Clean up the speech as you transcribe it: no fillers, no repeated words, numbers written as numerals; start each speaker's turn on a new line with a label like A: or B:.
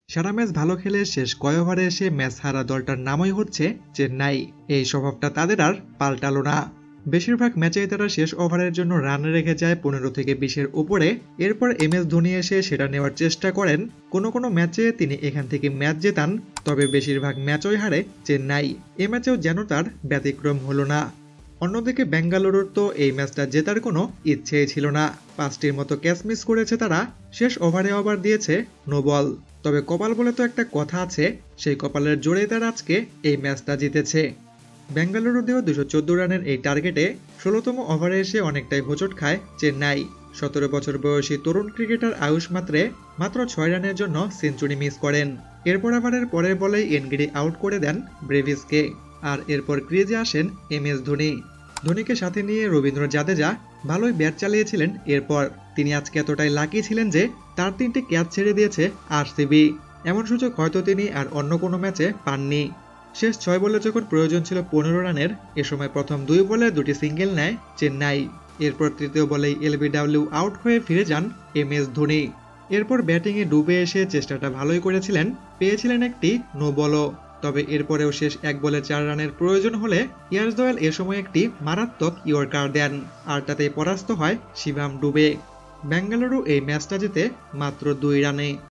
A: সারা match ভালো খেলে শেষ কয় ওভারে এসে ম্যাচ হারা দলটার নামই হচ্ছে চেন্নাই। এই স্বভাবটা তাদের আর পাল্টালো না। বেশিরভাগ ম্যাচেই তারা শেষ ওভারের জন্য রান রেখে যায় 15 থেকে 20-এর উপরে। এরপর MS ধোনি এসে সেটা নেওয়ার চেষ্টা করেন। কোনো কোনো ম্যাচে তিনি এখান থেকে ম্যাচ জেতান, তবে বেশিরভাগ ম্যাচই হারে চেন্নাই। এ ম্যাচেও যেন তার ব্যতিক্রম হলো না। অন্যদিকে বেঙ্গালুরুর তো এই ম্যাচটা জেতার কোনো ইচ্ছেই ছিল না। 5টির মতো ক্যাচ মিস করেছে তারা, শেষ ওভারে ওভার দিয়েছে নো বল। তবে কপাল বলে তো একটা কথা আছে, সেই কপালের জোরেই তারা আজকে এই ম্যাচটা জিতেছে। বেঙ্গালুরু দেওয়া 214 রানের এই টার্গেটে 16তম ওভারে এসে অনেকটাই হোঁচট খায় চেন্নাই। 17 বছর বয়সী তরুণ ক্রিকেটার আয়ুষ মাত্র 6 রানের জন্য সেঞ্চুরি মিস করেন। এরপর আবারের পরের বলেই এনগিডি আউট করে দেন ব্রেভিসকে। আর এরপর ক্রিজে আসেন MS ধোনি। ধোনিকে সাথে নিয়ে রবীন্দ্র জাদেজা ভালোই ব্যাট চালিয়েছিলেন। এরপর তিনি আজকে এতটাই লাকি ছিলেন যে তার 3টি ক্যাচ ছেড়ে দিয়েছে RCB। এমন সুযোগ হয়তো তিনি আর অন্য কোনো ম্যাচে পাননি। শেষ 6 বলে যখন প্রয়োজন ছিল 15 রানের, এ সময় প্রথম 2 বলে 2টি সিঙ্গেল নেয় চেন্নাই। এরপর তৃতীয় বলেই LBW আউট হয়ে ফিরে যান MS ধোনি। এরপর ব্যাটিংয়ে ডুবে এসে চেষ্টাটা ভালোই করেছিলেন, পেয়েছিলেন একটি নো বলও। তবে এরপরেও শেষ 1 বলে 4 রানের প্রয়োজন হলে ইয়ার্সদোয়েল এ সময় একটি মারাত্মক ইয়র্কার দেন, আর তাতেই পরাস্ত হয় শিভাম ডুবে। বেঙ্গালুরু এই ম্যাচটা জিতে মাত্র 2 রানে।